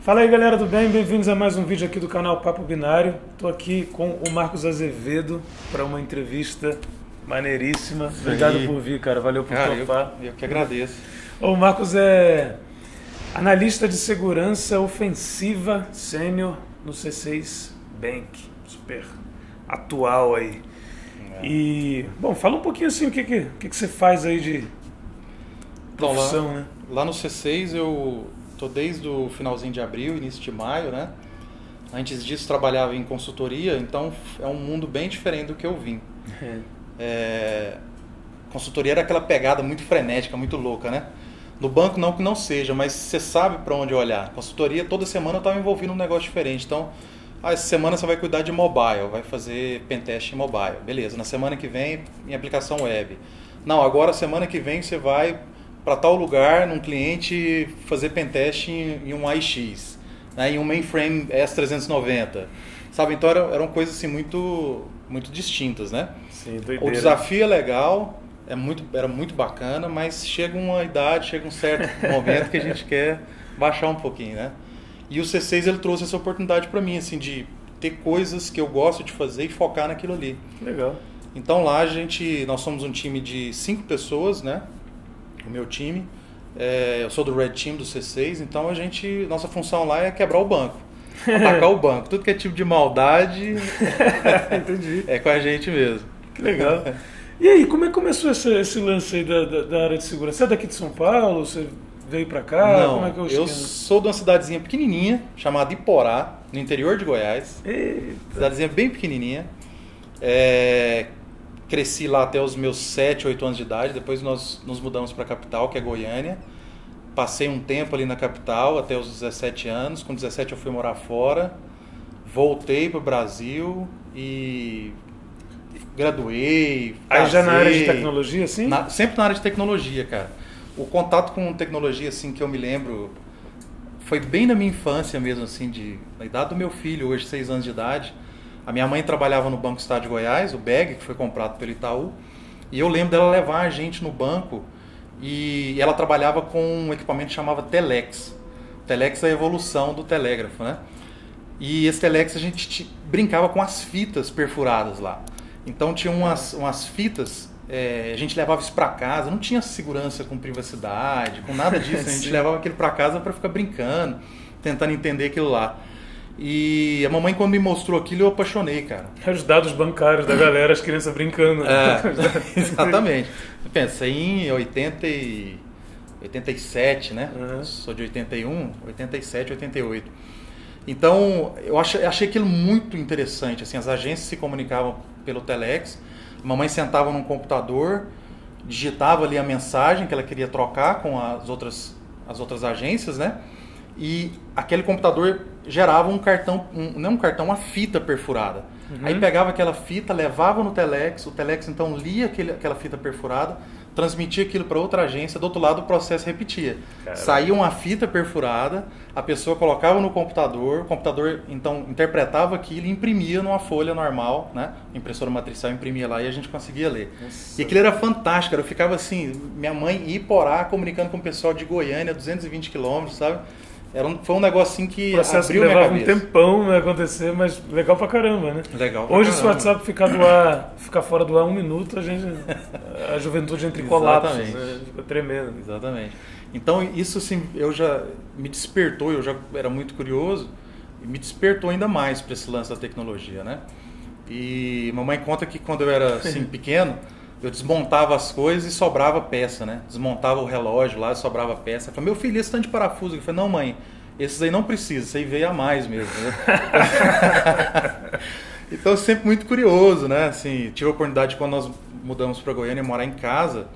Fala aí galera, tudo bem? Bem-vindos a mais um vídeo aqui do canal Papo Binário. Estou aqui com o Marcos Azevedo para uma entrevista maneiríssima. Obrigado por vir, cara. Valeu por topar. Eu que agradeço. O Marcos é analista de segurança ofensiva sênior no C6 Bank. Super atual aí. E, bom, fala um pouquinho assim, o que você faz aí de profissão, então, né? Lá no C6 eu tô desde o finalzinho de abril, início de maio, né? Antes disso trabalhava em consultoria, então é um mundo bem diferente do que eu vim. Consultoria era aquela pegada muito frenética, muito louca, né? No banco não que não seja, mas você sabe para onde olhar. Consultoria, toda semana eu estava envolvido num negócio diferente. Então, essa semana você vai cuidar de mobile, vai fazer pentest em mobile. Beleza, na semana que vem em aplicação web. Não, agora semana que vem você vai para tal lugar, num cliente, fazer pentest em um AIX, né, em um mainframe S390. Sabe? Então eram coisas assim, muito distintas, né? Sim, doideira. O desafio é legal, era muito bacana, mas chega uma idade, chega um certo momento que a gente quer baixar um pouquinho, né? E o C6 ele trouxe essa oportunidade para mim, assim, de ter coisas que eu gosto de fazer e focar naquilo ali. Legal. Então lá nós somos um time de 5 pessoas, né? O meu time, eu sou do Red Team do C6, então nossa função lá é quebrar o banco, atacar o banco, tudo que é tipo de maldade Entendi. é com a gente mesmo. Que legal. E aí, como é que começou esse lance aí da área de segurança? Você é daqui de São Paulo? Você veio pra cá? Não, como é que é o eu esquema? sou de uma cidadezinha pequenininha, chamada Iporá, no interior de Goiás. Eita. Cidadezinha bem pequenininha. Cresci lá até os meus 7, 8 anos de idade, depois nós nos mudamos para a capital, que é Goiânia. Passei um tempo ali na capital, até os 17 anos. Com 17 eu fui morar fora, voltei para o Brasil e graduei, Aí já na área de casei. tecnologia, assim? Sempre na área de tecnologia, cara. O contato com tecnologia, assim, que eu me lembro, foi bem na minha infância mesmo, assim, na idade do meu filho, hoje 6 anos de idade. A minha mãe trabalhava no Banco Estado de Goiás, o BEG, que foi comprado pelo Itaú, e eu lembro dela levar a gente no banco e ela trabalhava com um equipamento que chamava Telex. Telex é a evolução do telégrafo, né? E esse Telex a gente brincava com as fitas perfuradas lá. Então tinha umas fitas, a gente levava isso para casa, não tinha segurança com privacidade, com nada disso, a gente levava aquilo para casa para ficar brincando, tentando entender aquilo lá. E a mamãe, quando me mostrou aquilo, eu apaixonei, cara. Os dados bancários da galera, as crianças brincando. Exatamente. Eu pensei em 87, né? Sou de 81, 87, 88. Então, eu achei aquilo muito interessante. Assim, as agências se comunicavam pelo Telex. A mamãe sentava num computador, digitava ali a mensagem que ela queria trocar com as outras agências, né? E aquele computador gerava um cartão, uma fita perfurada. Aí pegava aquela fita, levava no Telex, o Telex então lia aquela fita perfurada, transmitia aquilo para outra agência, do outro lado o processo repetia. Caramba. Saía uma fita perfurada, a pessoa colocava no computador, o computador então interpretava aquilo e imprimia numa folha normal, né? Impressora matricial imprimia lá e a gente conseguia ler. Nossa. E aquilo era fantástico, eu ficava assim, minha mãe em Iporá comunicando com o pessoal de Goiânia, 220 quilômetros, sabe? Foi um negocinho que processo abriu que minha levava cabeça. Um tempão a acontecer, mas legal pra caramba, né? Legal pra Hoje, caramba. se o WhatsApp ficar fora do ar 1 minuto, a juventude entra em colapso, né? Fica tremendo. Exatamente. Então, isso assim, me despertou, eu já era muito curioso, e me despertou ainda mais para esse lance da tecnologia, né? E mamãe conta que quando eu era assim, pequeno, eu desmontava as coisas e sobrava peça, né? Desmontava o relógio lá e sobrava peça. Eu falei, meu filho, esse tanto de parafuso. Eu falei, não, mãe, esses aí não precisa, isso aí veio a mais mesmo. Né? Então, sempre muito curioso, né? Assim, tive a oportunidade, quando nós mudamos para Goiânia, morar em casa.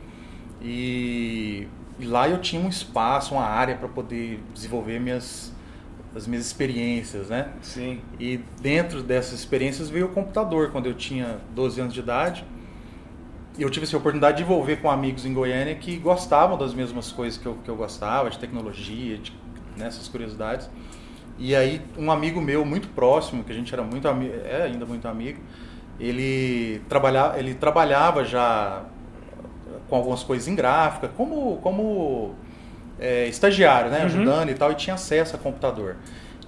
E lá eu tinha um espaço, uma área para poder desenvolver as minhas experiências, né? Sim. E dentro dessas experiências veio o computador, quando eu tinha 12 anos de idade. Eu tive essa oportunidade de envolver com amigos em Goiânia que gostavam das mesmas coisas que eu gostava, de tecnologia, nessas curiosidades. E aí um amigo meu muito próximo, que a gente era muito amigo, ainda muito amigo, ele trabalhava já com algumas coisas em gráfica, como estagiário, né? Ajudando e tal, e tinha acesso a computador.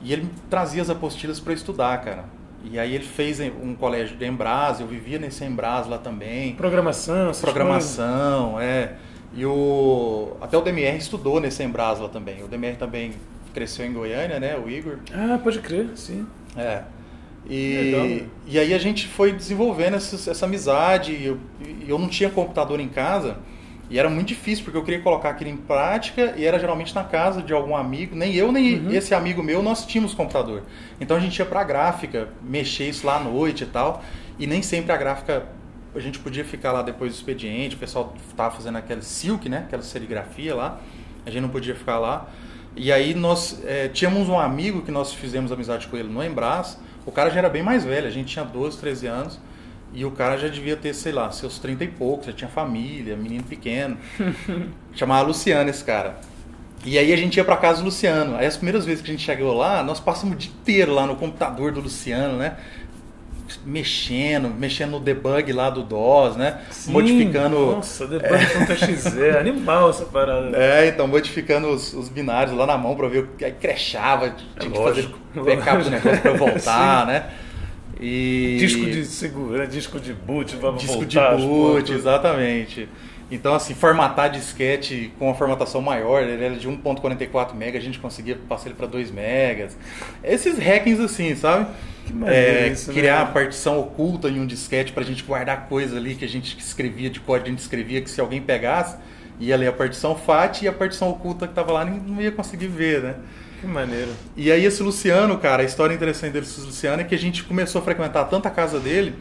E ele me trazia as apostilas para estudar, cara. E aí ele fez um colégio de Embras, eu vivia nesse Embras lá também. Programação, E até o DMR estudou nesse Embras lá também. O DMR também cresceu em Goiânia, né? O Igor. Ah, pode crer, sim. E aí a gente foi desenvolvendo essa amizade. E eu não tinha computador em casa. E era muito difícil, porque eu queria colocar aquilo em prática e era geralmente na casa de algum amigo. Nem eu, nem esse amigo meu, nós tínhamos computador. Então a gente ia pra gráfica, mexer isso lá à noite e tal. E nem sempre a gráfica, a gente podia ficar lá depois do expediente. O pessoal estava fazendo aquela silk, né? Aquela serigrafia lá. A gente não podia ficar lá. E aí nós tínhamos um amigo que nós fizemos amizade com ele no Embras. O cara já era bem mais velho, a gente tinha 12, 13 anos. E o cara já devia ter, sei lá, seus 30 e poucos, já tinha família, menino pequeno. Chamava Luciano esse cara. E aí a gente ia pra casa do Luciano. Aí as primeiras vezes que a gente chegou lá, nós passamos o dia inteiro lá no computador do Luciano, né? Mexendo no debug lá do DOS, né? Sim, modificando... Nossa, debug.exe, animal essa parada. Então modificando os binários lá na mão pra ver o que aí crashava, tinha que fazer backup do negócio pra voltar, né? E... Disco de segura, disco de boot, vamos disco voltar. De boot, exatamente. Então, assim, formatar disquete com uma formatação maior, ele era de 1.44 MB, a gente conseguia passar ele para 2 MB. Esses hackings assim, sabe? Que maneiro isso, criar né? partição oculta em um disquete pra gente guardar coisa ali que a gente escrevia, de código a gente escrevia, que se alguém pegasse, ia ler a partição FAT e a partição oculta que tava lá não ia conseguir ver, né? Que maneiro. E aí esse Luciano, cara, a história interessante desse Luciano é que a gente começou a frequentar tanto a casa dele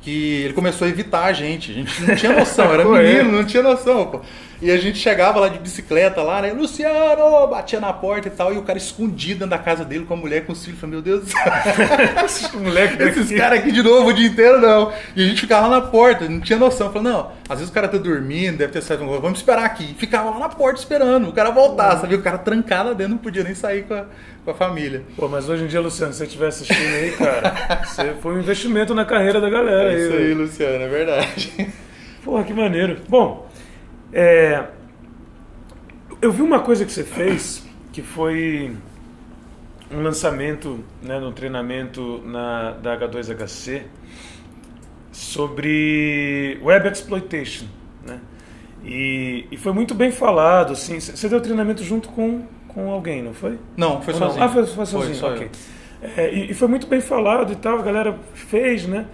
que ele começou a evitar a gente não tinha noção, era menino, não tinha noção, pô. E a gente chegava lá de bicicleta lá, né, Luciano, batia na porta e tal, e o cara escondido dentro da casa dele com a mulher, com os filhos, falei, meu Deus do céu, esses caras aqui de novo o dia inteiro, não. E a gente ficava lá na porta, não tinha noção, falei, não, às vezes o cara tá dormindo, deve ter saído, vamos esperar aqui. E ficava lá na porta esperando, o cara voltar, sabia? O cara trancado lá dentro, não podia nem sair com a família. Pô, mas hoje em dia, Luciano, se você estiver assistindo aí, cara, você foi um investimento na carreira da galera. É isso aí, Luciano, é verdade. Porra, que maneiro. Bom, eu vi uma coisa que você fez, que foi um lançamento, né, no treinamento da H2HC sobre Web Exploitation, né? E foi muito bem falado, assim. Você deu treinamento junto com alguém, não foi? Não, foi sozinho. Ah, foi sozinho, só ok. E foi muito bem falado e tal, a galera fez, né?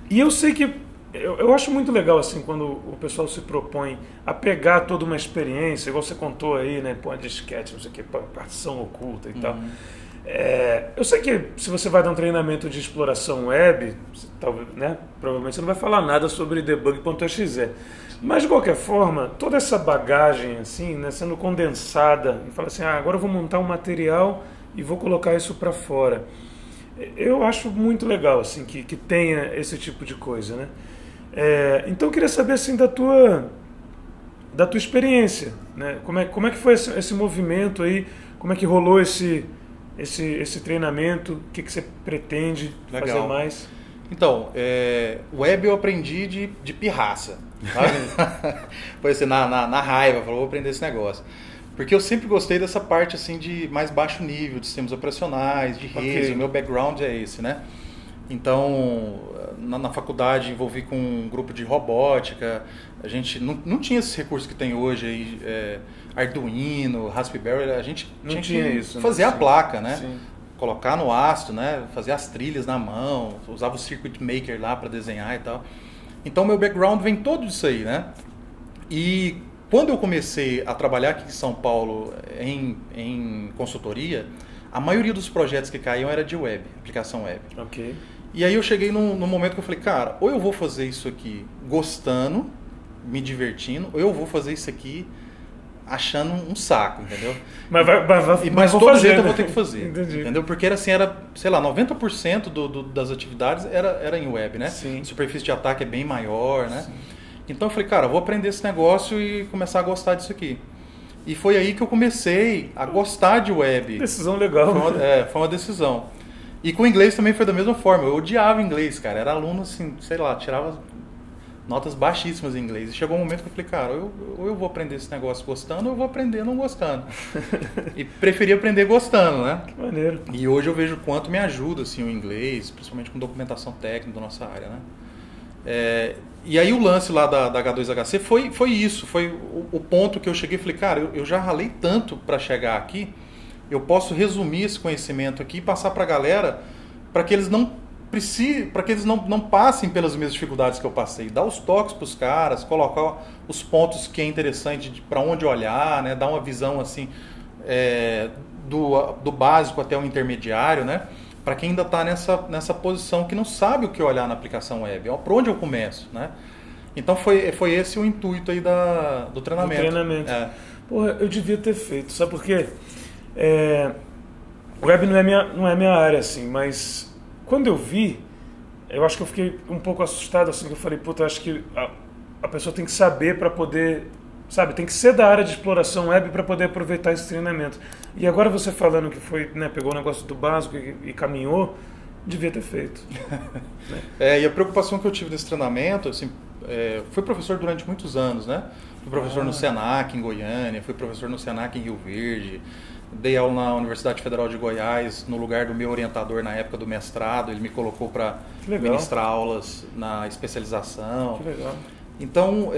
E eu sei que eu acho muito legal, assim, quando o pessoal se propõe a pegar toda uma experiência, igual você contou aí, né? Pô, disquete, não sei o que, partição oculta e tal. Eu sei que se você vai dar um treinamento de exploração web, talvez, né? Provavelmente você não vai falar nada sobre debug.exe. Mas, de qualquer forma, toda essa bagagem, assim, né, sendo condensada, e fala assim, agora eu vou montar um material e vou colocar isso para fora. Eu acho muito legal, assim, que tenha esse tipo de coisa, né? Então eu queria saber, assim, da tua experiência, né? Como é que foi esse movimento aí? Como é que rolou esse treinamento? O que você pretende fazer mais? Então, web eu aprendi de pirraça, sabe? Foi assim, na raiva, falou, vou aprender esse negócio. Porque eu sempre gostei dessa parte assim de mais baixo nível, de sistemas operacionais, de redes, o meu background é esse, né? Então, na faculdade envolvi com um grupo de robótica, a gente não tinha esses recursos que tem hoje aí, Arduino, Raspberry, a gente tinha que fazer a placa, né? Sim. Colocar no ácido, né? Fazer as trilhas na mão, usava o Circuit Maker lá para desenhar e tal. Então, meu background vem todo disso aí, né? E quando eu comecei a trabalhar aqui em São Paulo em consultoria, a maioria dos projetos que caíam era de web, aplicação web. Ok. E aí eu cheguei num momento que eu falei, cara, ou eu vou fazer isso aqui gostando, me divertindo, ou eu vou fazer isso aqui achando um saco, entendeu? Mas todo fazer, jeito né? eu vou ter que fazer, Entendi. entendeu? Porque era, sei lá, 90% das atividades era em web, né? Sim. A superfície de ataque é bem maior, né? Sim. Então eu falei, cara, eu vou aprender esse negócio e começar a gostar disso aqui. E foi aí que eu comecei a gostar de web. Decisão legal. Foi uma decisão. E com o inglês também foi da mesma forma. Eu odiava inglês, cara. Era aluno, assim, sei lá, tirava notas baixíssimas em inglês. E chegou um momento que eu falei, cara, ou eu vou aprender esse negócio gostando, ou eu vou aprender não gostando. E preferi aprender gostando, né? Que maneiro. E hoje eu vejo o quanto me ajuda, assim, o inglês, principalmente com documentação técnica da nossa área, né? E aí o lance lá da H2HC foi isso, foi o ponto que eu cheguei e falei, cara, eu já ralei tanto para chegar aqui, eu posso resumir esse conhecimento aqui e passar para a galera para que eles não passem pelas mesmas dificuldades que eu passei. Dar os toques para os caras, colocar os pontos que é interessante para onde olhar, né? Dar uma visão assim do básico até o intermediário, né? Para quem ainda está nessa posição que não sabe o que olhar na aplicação web, por onde eu começo, né? Então foi esse o intuito aí do treinamento. Do treinamento. Porra, eu devia ter feito, sabe por quê? Web não é minha área, assim, mas quando eu vi, eu acho que eu fiquei um pouco assustado, assim, que eu falei, puta, acho que a pessoa tem que saber para poder, sabe, tem que ser da área de exploração web para poder aproveitar esse treinamento. E agora você falando que foi, né, pegou o negócio do básico e caminhou, devia ter feito. Né? E a preocupação que eu tive nesse treinamento, assim, fui professor durante muitos anos, né? Fui professor no Senac, em Goiânia, fui professor no Senac, em Rio Verde, dei aula na Universidade Federal de Goiás, no lugar do meu orientador na época do mestrado, ele me colocou para ministrar aulas na especialização. Que legal. Então,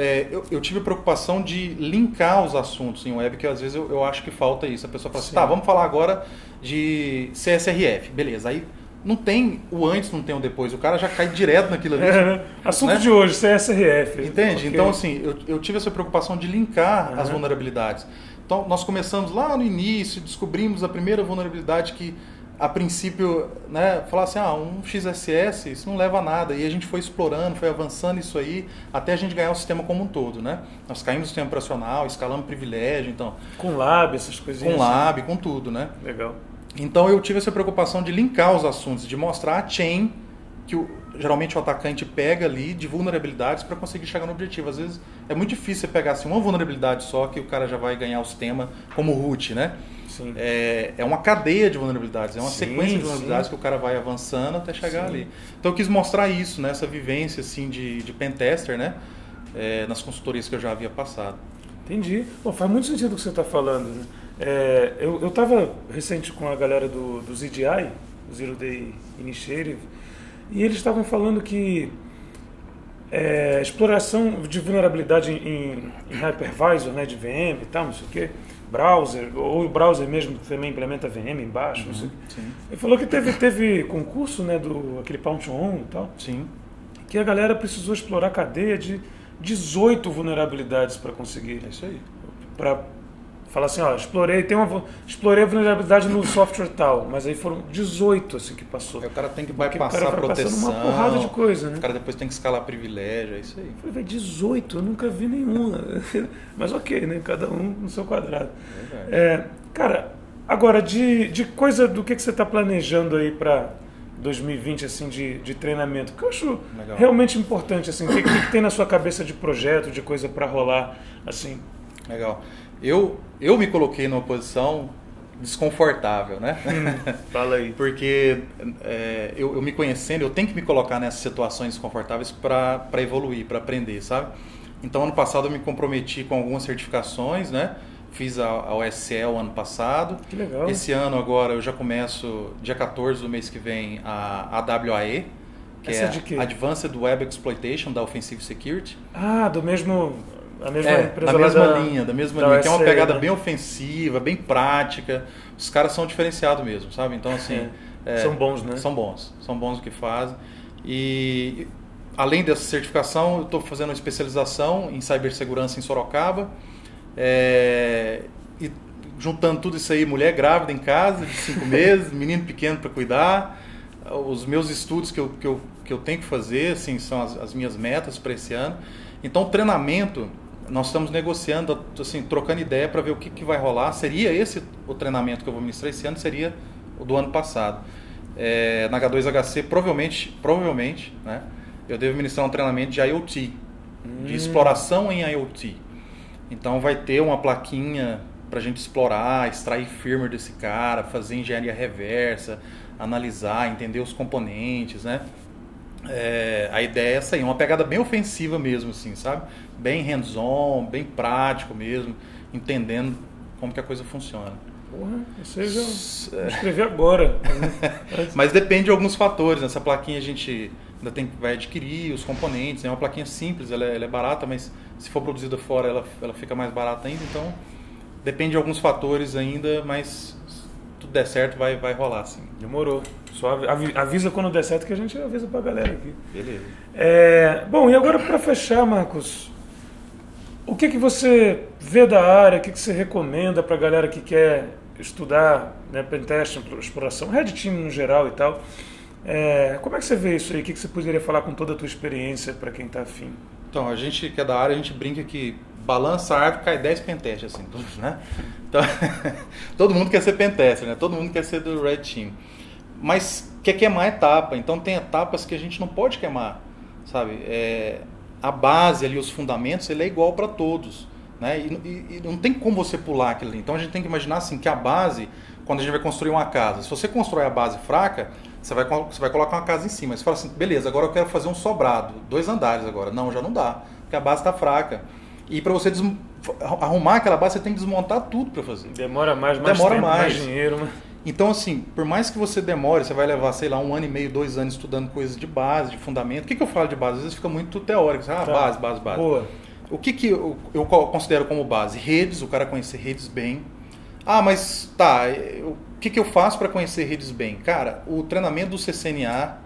eu tive a preocupação de linkar os assuntos em web, que às vezes eu acho que falta isso. A pessoa fala assim, tá, vamos falar agora de CSRF. Beleza, aí não tem o antes, não tem o depois. O cara já cai direto naquilo ali. Assunto, né? De hoje, CSRF. Entende? Okay. Então, assim, eu tive essa preocupação de linkar as vulnerabilidades. Então, nós começamos lá no início, descobrimos a primeira vulnerabilidade que, a princípio, né, falar assim, um XSS, isso não leva a nada. E a gente foi explorando, foi avançando isso aí, até a gente ganhar o sistema como um todo, né? Nós caímos no sistema operacional, escalamos privilégio, então... Com lab, essas coisinhas. Com lab, com tudo, né? Legal. Então, eu tive essa preocupação de linkar os assuntos, de mostrar a chain que geralmente o atacante pega ali de vulnerabilidades para conseguir chegar no objetivo. Às vezes, é muito difícil você pegar assim, uma vulnerabilidade só que o cara já vai ganhar o sistema como root, né? Sim. É uma cadeia de vulnerabilidades, é uma sequência de vulnerabilidades que o cara vai avançando até chegar ali. Então eu quis mostrar isso, né? Essa vivência assim, de pentester, né? Nas consultorias que eu já havia passado. Entendi. Bom, faz muito sentido o que você está falando. Né? Eu estava recente com a galera do ZDI, Zero Day Initiative, e eles estavam falando que exploração de vulnerabilidade em hypervisor, né, de VM e tal, não sei o quê, browser, ou o browser mesmo também implementa VM embaixo, não sei. Sim. Ele falou que teve concurso, né, aquele Pound-on e tal, sim, que a galera precisou explorar cadeia de 18 vulnerabilidades para conseguir. É isso aí. Para falar assim, explorei a vulnerabilidade no software tal, mas aí foram 18 assim que passou. O cara tem que bypassar a proteção, uma porrada de coisa, né? O cara depois tem que escalar privilégio, é isso aí. Eu falei, 18, eu nunca vi nenhuma. Mas ok, né? Cada um no seu quadrado. Cara, agora, de coisa do que você está planejando aí para 2020, assim, de treinamento, que eu acho realmente importante, assim, o que tem na sua cabeça de projeto, de coisa para rolar, assim? Legal. Eu me coloquei numa posição desconfortável, né? Fala aí. Porque eu me conhecendo, eu tenho que me colocar nessas situações desconfortáveis para evoluir, para aprender, sabe? Então, ano passado eu me comprometi com algumas certificações, né? Fiz a OSL ano passado. Que legal. Esse ano agora eu já começo, dia 14 do mês que vem, a AWAE, que Essa é de quê? Advanced Web Exploitation da Offensive Security. A mesma empresa da mesma lá linha, que é uma pegada bem ofensiva, bem prática. Os caras são diferenciados mesmo, sabe? Então, assim... são bons, né? São bons no que fazem. E, além dessa certificação, eu estou fazendo uma especialização em cibersegurança em Sorocaba. E juntando tudo isso aí, mulher grávida em casa, de 5 meses, menino pequeno para cuidar. Os meus estudos que eu tenho que fazer, assim, são as minhas metas para esse ano. Então, o treinamento... Nós estamos negociando, assim, trocando ideia para ver o que vai rolar. Seria esse o treinamento que eu vou ministrar esse ano, seria o do ano passado. Na H2HC, provavelmente, né, eu devo ministrar um treinamento de IoT, de exploração em IoT. Então vai ter uma plaquinha para a gente explorar, extrair firmware desse cara, fazer engenharia reversa, analisar, entender os componentes, né? a ideia é essa aí, uma pegada bem ofensiva mesmo, assim, sabe? Bem hands-on, bem prático mesmo, entendendo como que a coisa funciona. Porra, isso aí já vou escrever agora. Mas depende de alguns fatores. Essa plaquinha a gente ainda vai adquirir os componentes. É uma plaquinha simples, ela é barata, mas se for produzida fora ela fica mais barata ainda. Então depende de alguns fatores ainda, mas se tudo der certo vai rolar, sim. Demorou. Só avisa quando der certo que a gente avisa pra galera aqui. Beleza. Bom, e agora para fechar, Marcos, o que você vê da área, o que você recomenda para a galera que quer estudar, né, pentest, exploração, Red Team no geral e tal? Como é que você vê isso aí? O que você poderia falar com toda a tua experiência para quem está afim? Então, a gente que é da área, a gente brinca que balança a árvore, cai 10 pentest, assim, né? Então, todo mundo quer ser pentester, né? Todo mundo quer ser do Red Team. Mas quer queimar etapa, então tem etapas que a gente não pode queimar, sabe? A base ali, os fundamentos, ele é igual para todos, né? E não tem como você pular aquilo ali. Então a gente tem que imaginar assim, que a base, quando a gente vai construir uma casa, se você constrói a base fraca, você vai colocar uma casa em cima. Você fala assim, beleza, agora eu quero fazer um sobrado, 2 andares agora. Não, já não dá, porque a base está fraca. E para você arrumar aquela base, você tem que desmontar tudo para fazer. Demora mais tempo, mais dinheiro, né? Então, assim, por mais que você demore, você vai levar, sei lá, 1 ano e meio, 2 anos estudando coisas de base, de fundamento. O que eu falo de base? Às vezes fica muito teórico. Base. Boa. O que eu considero como base? Redes, o cara conhecer redes bem. Mas tá, o que eu faço para conhecer redes bem? Cara, o treinamento do CCNA,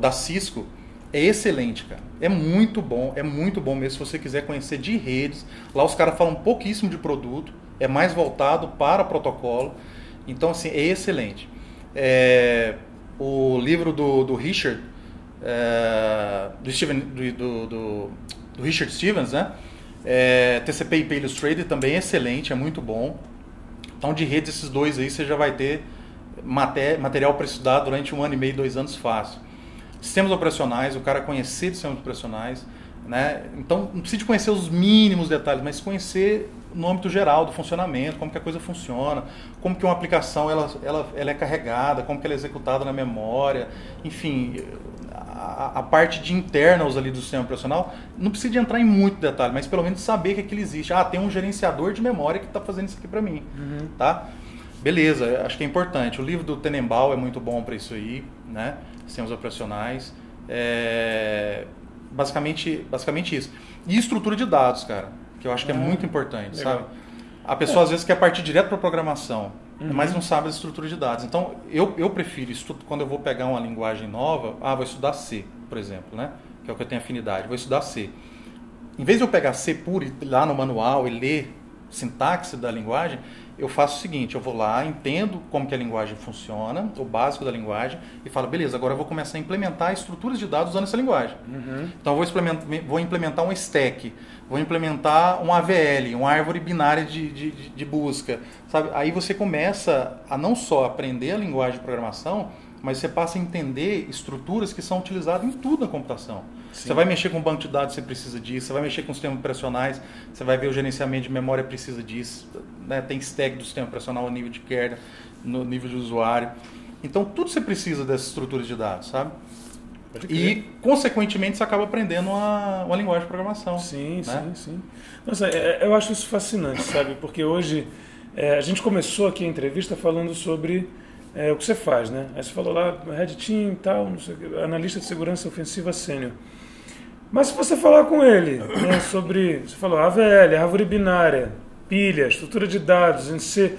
da Cisco, é excelente, cara. É muito bom mesmo se você quiser conhecer de redes. Lá os caras falam pouquíssimo de produto, é mais voltado para protocolo. Então, assim, é excelente. O livro do Richard, do Richard Stevens, né? TCP IP Illustrated também é excelente, é muito bom. Então, de redes, esses dois aí, você já vai ter material para estudar durante 1 ano e meio, 2 anos fácil. Sistemas operacionais, o cara conhecer de sistemas operacionais, né? Então, não precisa de conhecer os mínimos detalhes, mas conhecer no âmbito geral do funcionamento, como que a coisa funciona, como que uma aplicação ela é carregada, como que ela é executada na memória, enfim, a parte de internals ali do sistema operacional, não precisa de entrar em muito detalhe, mas pelo menos saber que aquilo existe. Tem um gerenciador de memória que está fazendo isso aqui para mim, tá? Beleza, acho que é importante. O livro do Tenenbaum é muito bom para isso aí, né? Sistemas operacionais. Basicamente isso. E estrutura de dados, cara, que eu acho que é muito importante, sabe? A pessoa às vezes quer partir direto para programação, mas não sabe a estrutura de dados. Então, eu prefiro, quando eu vou pegar uma linguagem nova, vou estudar C, por exemplo, né? Que é o que eu tenho afinidade, vou estudar C. Em vez de eu pegar C puro e ir lá no manual e ler sintaxe da linguagem, eu faço o seguinte, eu vou lá, entendo como que a linguagem funciona, o básico da linguagem, e falo, beleza, agora eu vou começar a implementar estruturas de dados usando essa linguagem. Então eu vou implementar um stack, vou implementar um AVL, uma árvore binária de busca, sabe? Aí você começa a não só aprender a linguagem de programação, mas você passa a entender estruturas que são utilizadas em tudo na computação. Sim. Você vai mexer com banco de dados, você precisa disso. Você vai mexer com sistemas operacionais, você vai ver o gerenciamento de memória, precisa disso. Né? Tem stack do sistema operacional no nível de kernel, no nível de usuário. Então, tudo você precisa dessas estruturas de dados, sabe? E, consequentemente, você acaba aprendendo uma linguagem de programação. Sim, né? sim. Nossa, eu acho isso fascinante, sabe? Porque hoje, a gente começou aqui a entrevista falando sobre o que você faz, né? Aí você falou lá, Red Team e tal, não sei o que, analista de segurança ofensiva sênior. Mas se você falar com ele, né, sobre, você falou AVL, árvore binária, pilha, estrutura de dados, em C,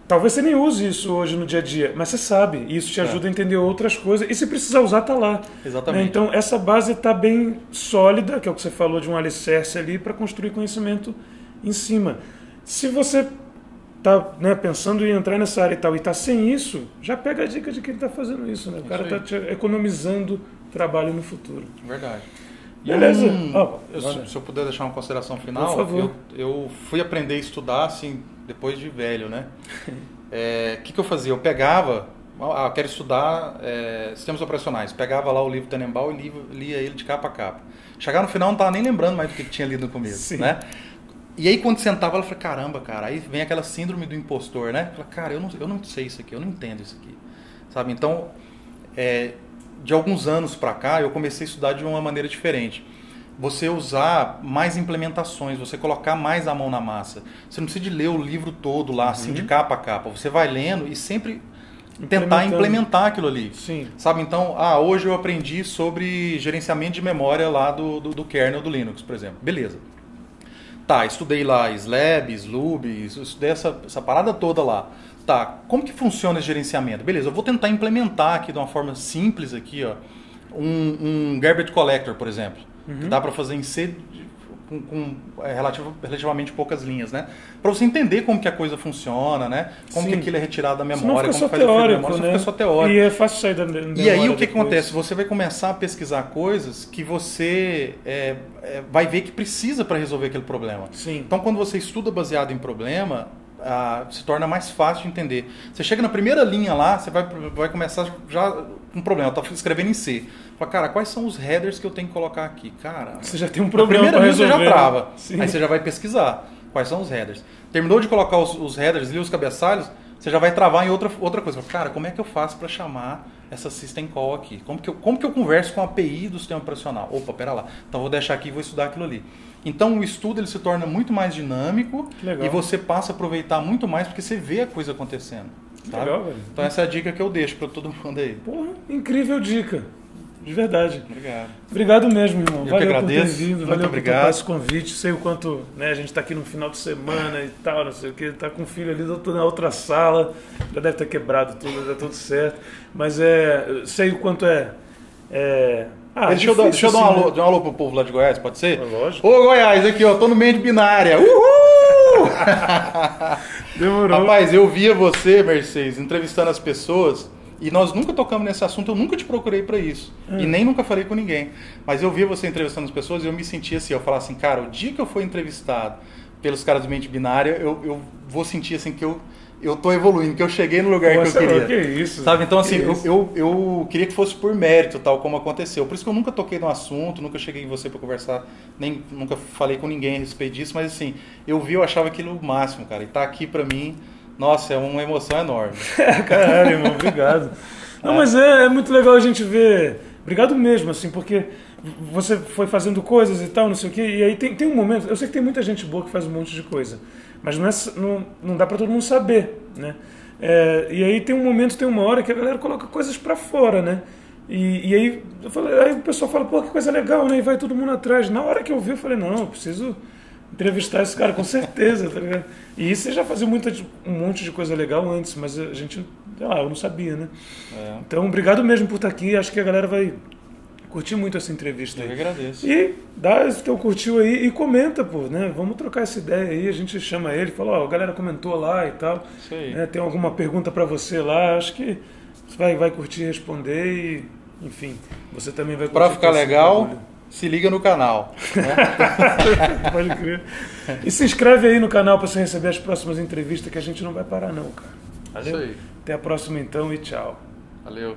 talvez você nem use isso hoje no dia a dia, mas você sabe, e isso te ajuda a entender outras coisas, e se precisar usar, está lá. Exatamente. Né? Então, essa base está bem sólida, que é o que você falou de um alicerce ali, para construir conhecimento em cima. Se você está, né, pensando em entrar nessa área e tal, e está sem isso, já pega a dica de quem está fazendo isso. Né? O cara está economizando trabalho no futuro. Verdade. Beleza? Se eu puder deixar uma consideração final, por favor. Eu fui aprender a estudar assim, depois de velho, né? O que eu fazia? Eu pegava, quero estudar sistemas operacionais, pegava lá o livro Tenenbaum e lia ele de capa a capa. Chegava no final, não estava nem lembrando mais do que tinha lido no começo. Sim. Né? E aí quando sentava, ela falou, caramba, cara, aí vem aquela síndrome do impostor, né? Fala, cara, eu não sei isso aqui, eu não entendo isso aqui. Sabe? Então, de alguns anos para cá, eu comecei a estudar de uma maneira diferente. Você usar mais implementações, você colocar mais a mão na massa. Você não precisa de ler o livro todo lá, assim, de capa a capa. Você vai lendo e sempre tentar implementar aquilo ali. Sim. Sabe, então, hoje eu aprendi sobre gerenciamento de memória lá do kernel do Linux, por exemplo. Beleza. Tá, estudei lá Slab, Slub, estudei essa parada toda lá. Tá, como que funciona esse gerenciamento? Beleza, eu vou tentar implementar aqui de uma forma simples aqui, ó, um garbage collector, por exemplo. Que dá para fazer em C com relativamente poucas linhas, né? Para você entender como que a coisa funciona, né? Como que aquilo é retirado da memória, como faz o fio de memória, fica só teórico. E é fácil sair da memória. E aí o que acontece? Você vai começar a pesquisar coisas que você vai ver que precisa para resolver aquele problema. Sim. Então quando você estuda baseado em problema, se torna mais fácil de entender. Você chega na primeira linha lá, você vai começar já com um problema. Eu estou escrevendo em C. Fala, cara, quais são os headers que eu tenho que colocar aqui? Cara, você já tem um problema para resolver. Você já trava. Sim. Aí você já vai pesquisar quais são os headers. Terminou de colocar os headers ali, os cabeçalhos, você já vai travar em outra coisa. Cara, como é que eu faço para chamar essa system call aqui? Como que eu converso com a API do sistema operacional? Opa, pera lá. Então vou deixar aqui e vou estudar aquilo ali. Então o estudo ele se torna muito mais dinâmico e você passa a aproveitar muito mais porque você vê a coisa acontecendo. Sabe? Legal, velho. Então essa é a dica que eu deixo para todo mundo aí. Porra, incrível dica. De verdade. Obrigado. Obrigado mesmo, irmão. Valeu por ter vindo, valeu por obrigado. topar esse convite. Sei o quanto, né, a gente está aqui no final de semana e tal, não sei o que, tá com o filho ali na outra sala, já deve ter quebrado tudo, já tudo certo. Mas sei o quanto deixa eu dar um alô pro povo lá de Goiás, pode ser? Lógico. Ô Goiás, aqui ó, tô no meio de binária. Uhul! Demorou. Rapaz, eu via você, Mercedes, entrevistando as pessoas. E nós nunca tocamos nesse assunto, eu nunca te procurei para isso. E nem nunca falei com ninguém. Mas eu via você entrevistando as pessoas e eu me sentia assim, eu falava assim, cara, o dia que eu for entrevistado pelos caras de mente binária, eu vou sentir assim que eu tô evoluindo, que eu cheguei no lugar que eu queria. Que isso? Sabe? Então assim, eu queria que fosse por mérito, tal como aconteceu. Por isso que eu nunca toquei no assunto, nunca cheguei em você para conversar, nunca falei com ninguém a respeito disso, mas assim, eu achava aquilo o máximo, cara. E tá aqui para mim... Nossa, é uma emoção enorme. Caralho, irmão, obrigado. Não, mas é muito legal a gente ver. Obrigado mesmo, assim, porque você foi fazendo coisas e tal, não sei o quê, e aí tem um momento. Eu sei que tem muita gente boa que faz um monte de coisa, mas não dá pra todo mundo saber, né? E aí tem um momento, tem uma hora que a galera coloca coisas pra fora, né? E aí, aí o pessoal fala, pô, que coisa legal, né? E vai todo mundo atrás. Na hora que eu vi, eu falei, não, eu preciso entrevistar esse cara com certeza, tá ligado? E você já fazia um monte de coisa legal antes, mas a gente, eu não sabia, né? Então, obrigado mesmo por estar aqui, acho que a galera vai curtir muito essa entrevista aí. Eu agradeço. E dá esse teu curtiu aí e comenta, pô, né? Vamos trocar essa ideia aí, a gente chama ele, fala, ó, a galera comentou lá e tal. Isso aí. Tem alguma pergunta pra você lá, acho que você vai curtir responder e, enfim, você também vai curtir. Pra ficar legal... Se liga no canal. Né? Pode crer. E se inscreve aí no canal para você receber as próximas entrevistas, que a gente não vai parar não, cara. Valeu? Isso aí. Até a próxima então e tchau. Valeu.